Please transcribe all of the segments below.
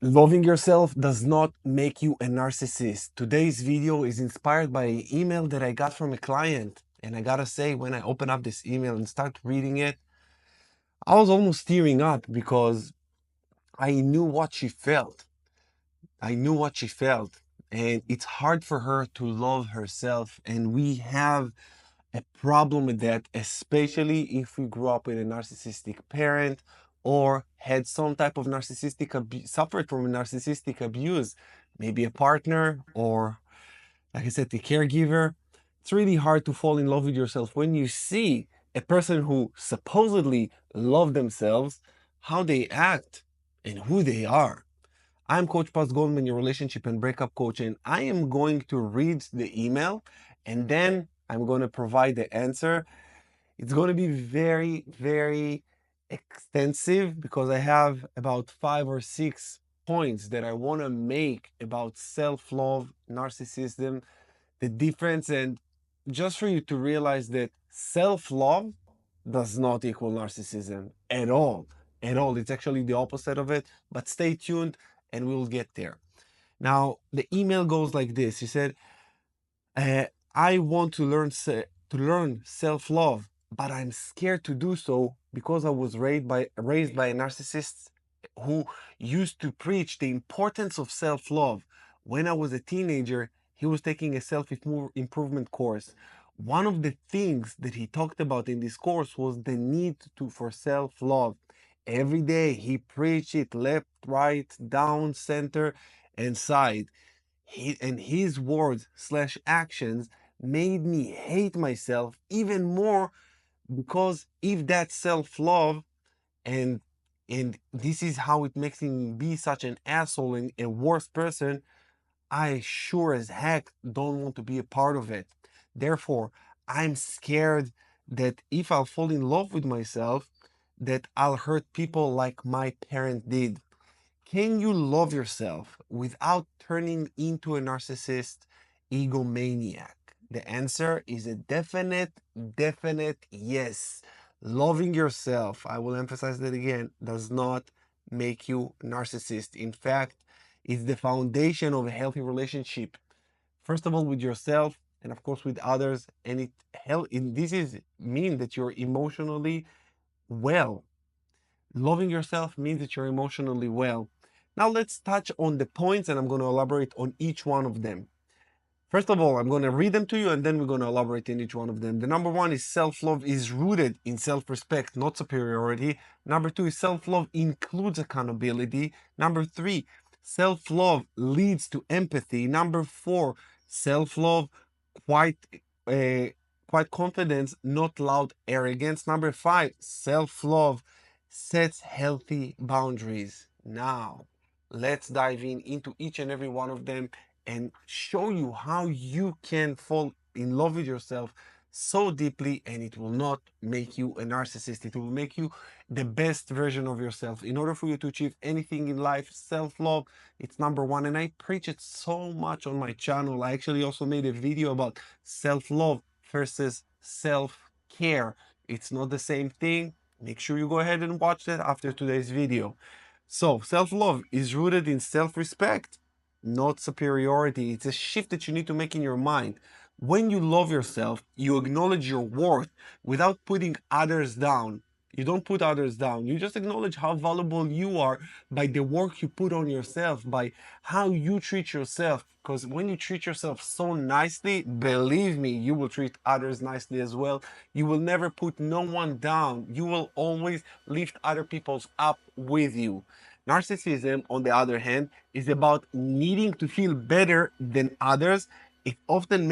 Loving yourself does not make you a narcissist. Today's video is inspired by an email that I got from a client. And I gotta say, when I open up this email and start reading it, I was almost tearing up because I knew what she felt. I knew what she felt. And it's hard for her to love herself. And we have a problem with that, especially if we grew up with a narcissistic parent or had some type of narcissistic abuse, suffered from narcissistic abuse, maybe a partner or, like I said, the caregiver. It's really hard to fall in love with yourself when you see a person who supposedly love themselves, how they act and who they are. I'm Coach Goldman, your relationship and breakup coach, and I am going to read the email and then I'm going to provide the answer. It's going to be very, very extensive because I have about 5 or 6 points that I want to make about self-love, narcissism, the difference, and just for you to realize that self-love does not equal narcissism at all. At all. It's actually the opposite of it. But stay tuned and we'll get there. Now, the email goes like this. He said, I want to learn self-love, but I'm scared to do so because I was raised by a narcissist who used to preach the importance of self-love. When I was a teenager, he was taking a self-improvement course. One of the things that he talked about in this course was the need for self-love. Every day he preached it left, right, down, center, and side. And his words slash actions made me hate myself even more, because if that's self-love, and this is how it makes him be such an asshole and a worse person, I sure as heck don't want to be a part of it. Therefore, I'm scared that if I'll fall in love with myself, that I'll hurt people like my parent did. Can you love yourself without turning into a narcissist egomaniac? The answer is a definite yes. Loving yourself, I will emphasize that again, does not make you a narcissist. In fact, it's the foundation of a healthy relationship. First of all, with yourself, and of course with others, and this is mean that you're emotionally well. Loving yourself means that you're emotionally well. Now let's touch on the points and I'm going to elaborate on each one of them. First of all, I'm going to read them to you and then we're going to elaborate on each one of them. The number one is self-love is rooted in self-respect, not superiority. Number two is self-love includes accountability. Number three, self-love leads to empathy. Number four, self-love quite uh, quite confidence, not loud arrogance. Number five, self-love sets healthy boundaries. Now, let's dive into each and every one of them and show you how you can fall in love with yourself so deeply, and it will not make you a narcissist. It will make you the best version of yourself. In order for you to achieve anything in life, self-love, it's number one. And I preach it so much on my channel. I actually also made a video about self-love versus self-care. It's not the same thing. Make sure you go ahead and watch that after today's video. So, self-love is rooted in self-respect, not superiority. It's a shift that you need to make in your mind. When you love yourself, you acknowledge your worth without putting others down. You don't put others down. You just acknowledge how valuable you are by the work you put on yourself, by how you treat yourself. Because when you treat yourself so nicely, believe me, you will treat others nicely as well. You will never put no one down. You will always lift other people's up with you. Narcissism, on the other hand, is about needing to feel better than others. It often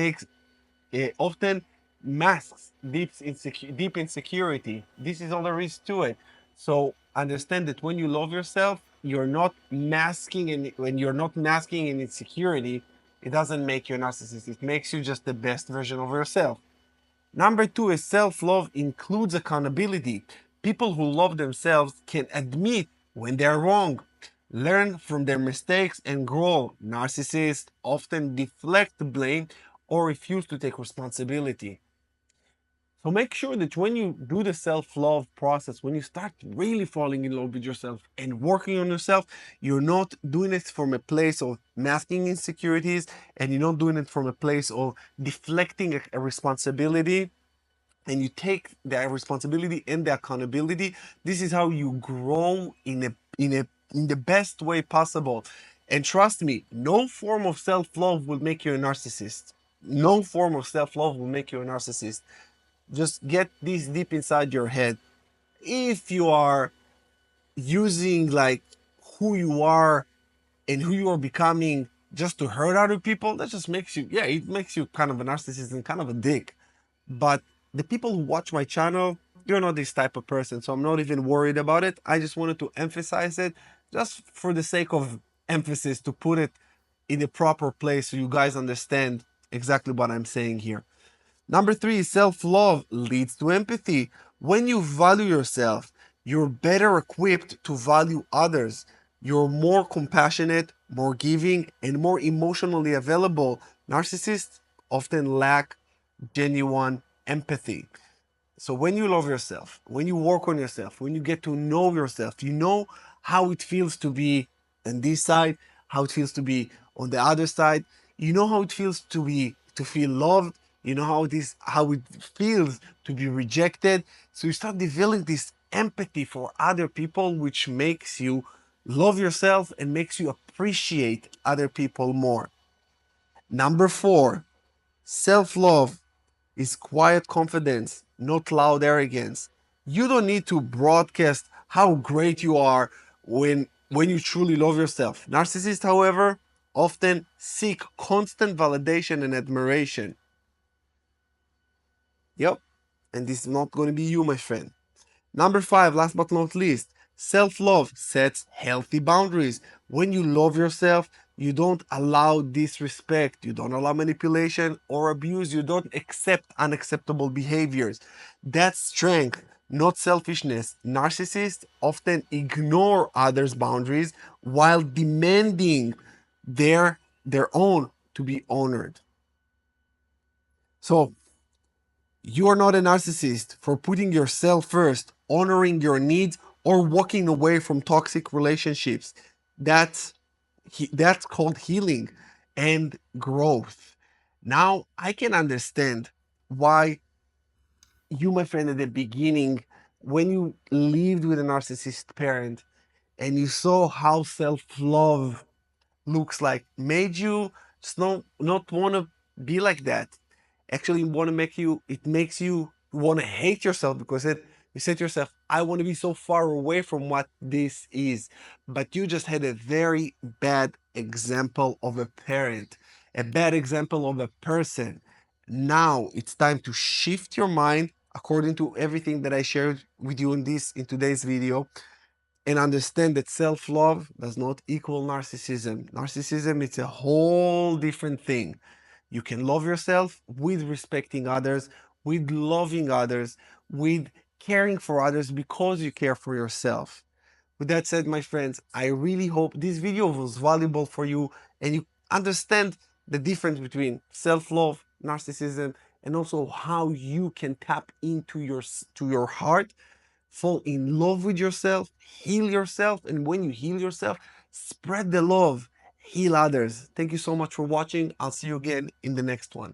masks deep insecurity. This is all there is to it. So understand that when you love yourself, you're not masking, and when you're not masking an insecurity, it doesn't make you a narcissist. It makes you just the best version of yourself. Number two is self-love includes accountability. People who love themselves can admit when they're wrong, learn from their mistakes, and grow. Narcissists often deflect the blame or refuse to take responsibility. So make sure that when you do the self-love process, when you start really falling in love with yourself and working on yourself, you're not doing it from a place of masking insecurities, and you're not doing it from a place of deflecting a responsibility, and you take the responsibility and the accountability. This is how you grow in the best way possible. And trust me, no form of self-love will make you a narcissist. No form of self-love will make you a narcissist. Just get this deep inside your head. If you are using like who you are and who you are becoming just to hurt other people, that just makes you, yeah, it makes you kind of a narcissist and kind of a dick. But the people who watch my channel, you're not this type of person, so I'm not even worried about it. I just wanted to emphasize it just for the sake of emphasis, to put it in the proper place so you guys understand exactly what I'm saying here. Number three, self-love leads to empathy. When you value yourself, you're better equipped to value others. You're more compassionate, more giving, and more emotionally available. Narcissists often lack genuine empathy. So when you love yourself, when you work on yourself, when you get to know yourself, you know how it feels to be on this side, how it feels to be on the other side. You know how it feels to feel loved. You know how it feels to be rejected. So you start developing this empathy for other people, which makes you love yourself and makes you appreciate other people more. Number four, self-love is quiet confidence, not loud arrogance. You don't need to broadcast how great you are when you truly love yourself. Narcissists, however, often seek constant validation and admiration. Yep, and this is not going to be you, my friend. Number five, last but not least, self-love sets healthy boundaries. When you love yourself, you don't allow disrespect, you don't allow manipulation or abuse, you don't accept unacceptable behaviors. That's strength, not selfishness. Narcissists often ignore others' boundaries while demanding their own to be honored. So, you are not a narcissist for putting yourself first, honoring your needs, or walking away from toxic relationships. That's that's called healing and growth. Now, I can understand why you, my friend, at the beginning, when you lived with a narcissist parent and you saw how self-love looks like, made you just not want to be like that. Actually want to make you, it makes you want to hate yourself, because you said to yourself, I want to be so far away from what this is. But you just had a very bad example of a parent, a bad example of a person. Now it's time to shift your mind according to everything that I shared with you in today's video, and understand that self-love does not equal narcissism. Narcissism, it's a whole different thing. You can love yourself with respecting others, with loving others, with caring for others because you care for yourself. With that said, my friends, I really hope this video was valuable for you and you understand the difference between self-love, narcissism, and also how you can tap into your heart, fall in love with yourself, heal yourself, and when you heal yourself, spread the love, heal others. Thank you so much for watching. I'll see you again in the next one.